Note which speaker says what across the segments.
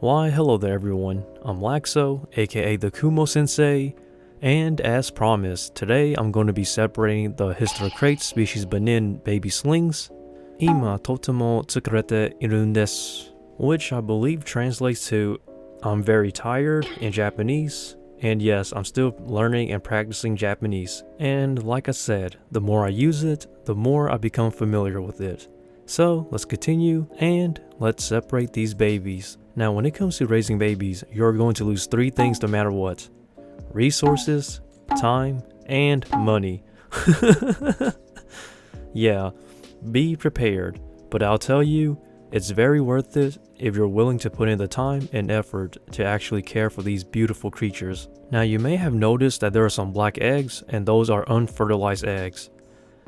Speaker 1: Why, hello there everyone, I'm Laxow, aka the Kumo Sensei, and as promised, today I'm going to be separating the Hysterocrates species Benin baby slings, Ima totemo tsukurete irun desu, which I believe translates to I'm very tired in Japanese, and yes, I'm still learning and practicing Japanese, and like I said, the more I use it, the more I become familiar with it. So let's continue and let's separate these babies. Now when it comes to raising babies, you're going to lose 3 things no matter what. Resources, time, and money. Yeah, be prepared, but I'll tell you, it's very worth it if you're willing to put in the time and effort to actually care for these beautiful creatures. Now you may have noticed that there are some black eggs, and those are unfertilized eggs.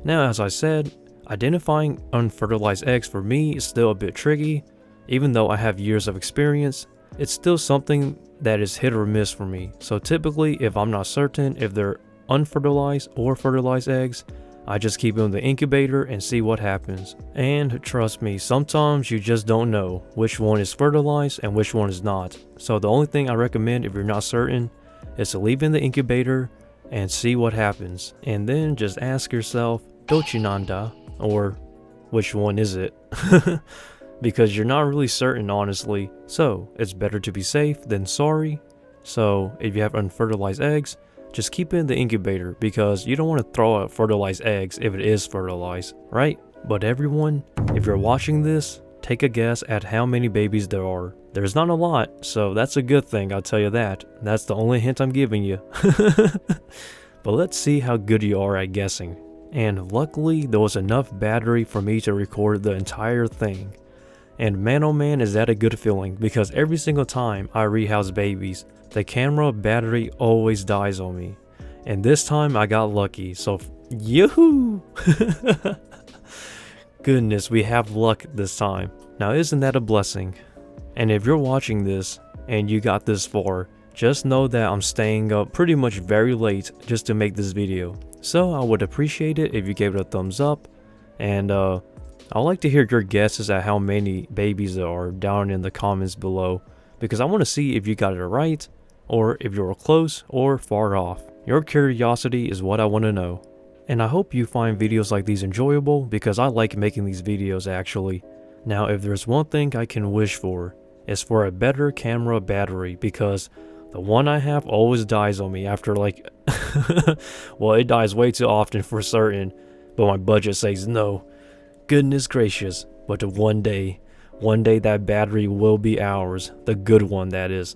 Speaker 1: Now as I said, identifying unfertilized eggs for me is still a bit tricky. Even though I have years of experience, it's still something that is hit or miss for me. So typically, if I'm not certain if they're unfertilized or fertilized eggs, I just keep them in the incubator and see what happens. And trust me, sometimes you just don't know which one is fertilized and which one is not. So the only thing I recommend if you're not certain is to leave in the incubator and see what happens. And then just ask yourself, Dochi nanda? Or which one is it? Because you're not really certain, honestly. So it's better to be safe than sorry. So if you have unfertilized eggs, just keep it in the incubator because you don't want to throw out fertilized eggs if it is fertilized, right? But everyone, if you're watching this, take a guess at how many babies there are. There's not a lot, so that's a good thing, I'll tell you that. That's the only hint I'm giving you. But let's see how good you are at guessing. And luckily, there was enough battery for me to record the entire thing. And man oh man, is that a good feeling, because every single time I rehouse babies, the camera battery always dies on me. And this time I got lucky, so yoo-hoo! Goodness, we have luck this time. Now isn't that a blessing? And if you're watching this, and you got this far, just know that I'm staying up pretty much very late just to make this video. So I would appreciate it if you gave it a thumbs up, and I'd like to hear your guesses at how many babies there are down in the comments below, because I want to see if you got it right, or if you were close or far off. Your curiosity is what I want to know. And I hope you find videos like these enjoyable, because I like making these videos actually. Now if there's one thing I can wish for, it's for a better camera battery, because the one I have always dies on me after like, well, it dies way too often for certain, but my budget says no. Goodness gracious, but one day that battery will be ours, the good one that is.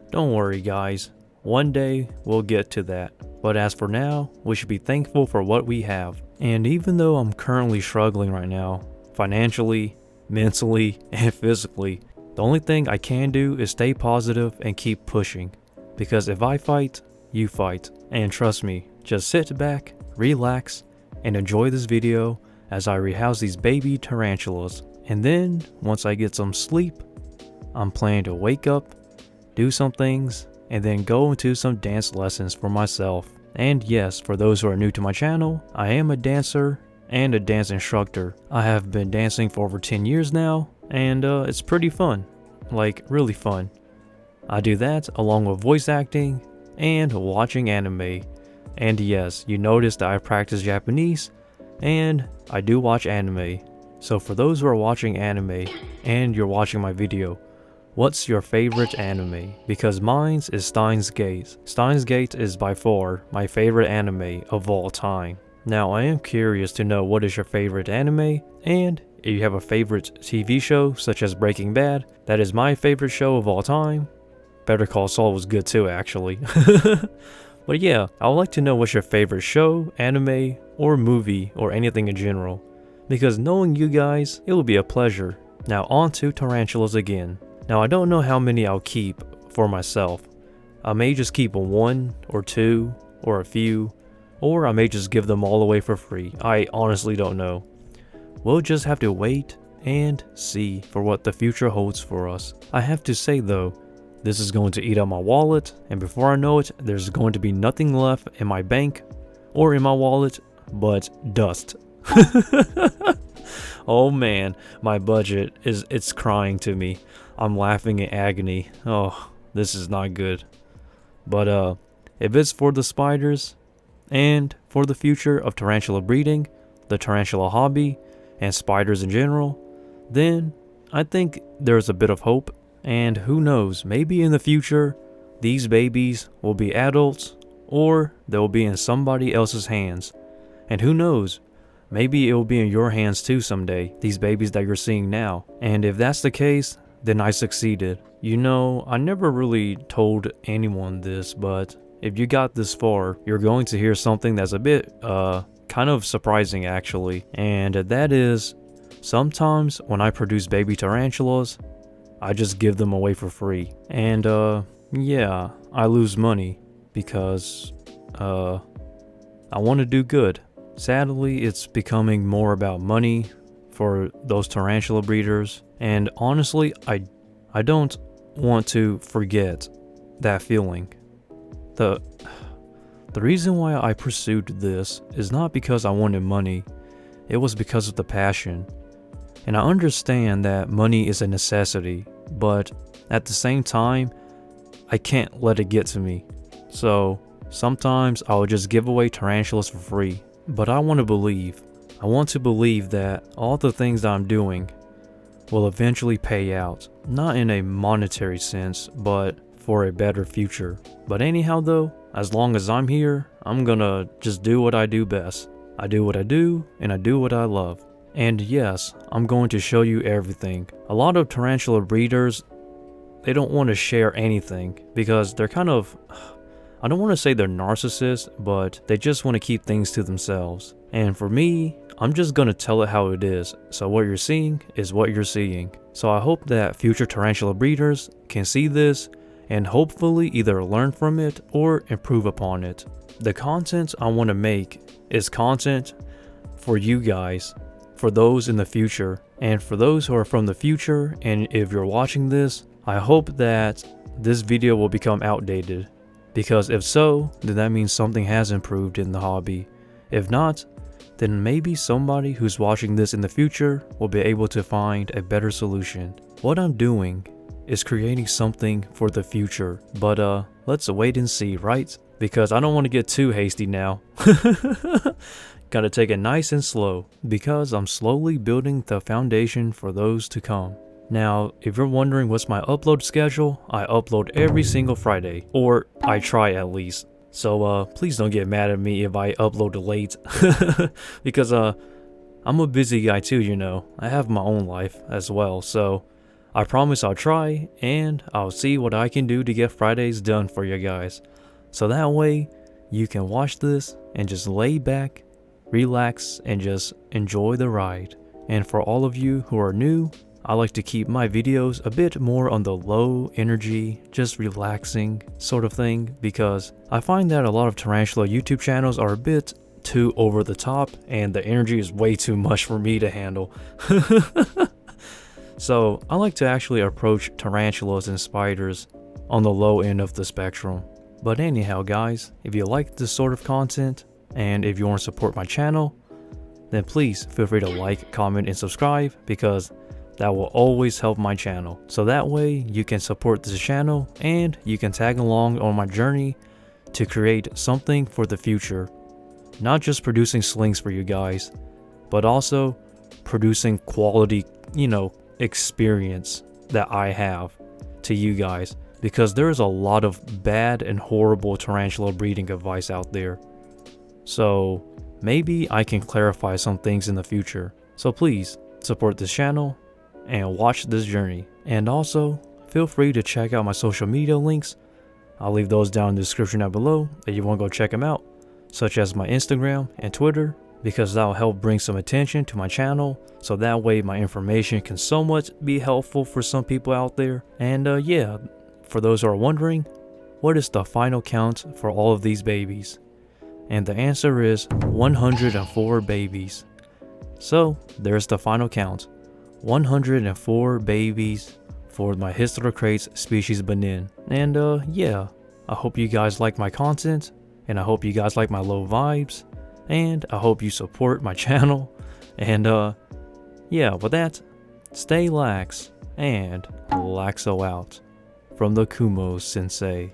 Speaker 1: Don't worry guys, one day we'll get to that. But as for now, we should be thankful for what we have. And even though I'm currently struggling right now, financially, mentally, and physically, the only thing I can do is stay positive and keep pushing. Because if I fight, you fight. And trust me, just sit back, relax, and enjoy this video as I rehouse these baby tarantulas. And then, once I get some sleep, I'm planning to wake up, do some things, and then go into some dance lessons for myself. And yes, for those who are new to my channel, I am a dancer and a dance instructor. I have been dancing for over 10 years now, and it's pretty fun. Like, really fun. I do that along with voice acting and watching anime. And yes, you noticed that I practice Japanese, and I do watch anime. So for those who are watching anime, and you're watching my video, what's your favorite anime? Because mine is Steins Gate. Steins Gate is by far my favorite anime of all time. Now I am curious to know what is your favorite anime, and if you have a favorite TV show such as Breaking Bad. That is my favorite show of all time. Better Call Saul was good too actually. But yeah, I would like to know what's your favorite show, anime, or movie, or anything in general. Because knowing you guys, it will be a pleasure. Now on to tarantulas again. Now I don't know how many I'll keep for myself. I may just keep 1 or 2 or a few, or I may just give them all away for free. I honestly don't know. We'll just have to wait and see for what the future holds for us. I have to say though, this is going to eat up my wallet, and before I know it, there's going to be nothing left in my bank or in my wallet but dust. Oh man, my budget it's crying to me. I'm laughing in agony. Oh, this is not good. But if it's for the spiders and for the future of tarantula breeding, the tarantula hobby, and spiders in general, then I think there's a bit of hope. And who knows, maybe in the future, these babies will be adults, or they'll be in somebody else's hands. And who knows, maybe it will be in your hands too someday, these babies that you're seeing now. And if that's the case, then I succeeded. You know, I never really told anyone this, but if you got this far, you're going to hear something that's a bit, kind of surprising actually. And that is, sometimes when I produce baby tarantulas, I just give them away for free. And yeah, I lose money because I want to do good. Sadly, it's becoming more about money for those tarantula breeders. And honestly, I don't want to forget that feeling. The reason why I pursued this is not because I wanted money. It was because of the passion. And I understand that money is a necessity, but at the same time, I can't let it get to me. So sometimes I will just give away tarantulas for free. But I want to believe that all the things that I'm doing will eventually pay out. Not in a monetary sense, but for a better future. But anyhow though, as long as I'm here, I'm gonna just do what I do best. I do what I do, and I do what I love. And yes, I'm going to show you everything. A lot of tarantula breeders, they don't want to share anything because they're kind of, I don't want to say they're narcissists, but they just want to keep things to themselves. And for me, I'm just going to tell it how it is. So what you're seeing is what you're seeing. So I hope that future tarantula breeders can see this and hopefully either learn from it or improve upon it. The content I want to make is content for you guys, for those in the future, and for those who are from the future. And if you're watching this, I hope that this video will become outdated, because if so, then that means something has improved in the hobby. If not, then maybe somebody who's watching this in the future will be able to find a better solution. What I'm doing is creating something for the future, but let's wait and see, right? Because I don't want to get too hasty now. Gotta take it nice and slow, because I'm slowly building the foundation for those to come. Now, if you're wondering what's my upload schedule, I upload every single Friday, or I try at least. So please don't get mad at me if I upload late, because I'm a busy guy too, you know. I have my own life as well, so I promise I'll try, and I'll see what I can do to get Fridays done for you guys. So that way, you can watch this and just lay back, relax, and just enjoy the ride. And for all of you who are new, I like to keep my videos a bit more on the low energy, just relaxing sort of thing, because I find that a lot of tarantula YouTube channels are a bit too over the top and the energy is way too much for me to handle. So I like to actually approach tarantulas and spiders on the low end of the spectrum. But anyhow guys, if you like this sort of content, and if you want to support my channel, then please feel free to like, comment, and subscribe, because that will always help my channel. So that way you can support this channel and you can tag along on my journey to create something for the future. Not just producing slings for you guys, but also producing quality, you know, experience that I have to you guys. Because there's a lot of bad and horrible tarantula breeding advice out there. So maybe I can clarify some things in the future. So please support this channel and watch this journey. And also feel free to check out my social media links. I'll leave those down in the description down below if you want to go check them out, such as my Instagram and Twitter, because that will help bring some attention to my channel, so that way my information can somewhat be helpful for some people out there. And yeah, for those who are wondering, what is the final count for all of these babies? And the answer is 104 babies. So there's the final count. 104 babies for my Hysterocrates species Benin. And yeah, I hope you guys like my content, and I hope you guys like my low vibes, and I hope you support my channel. And Yeah, with that, stay lax and Laxow out from the Kumo Sensei.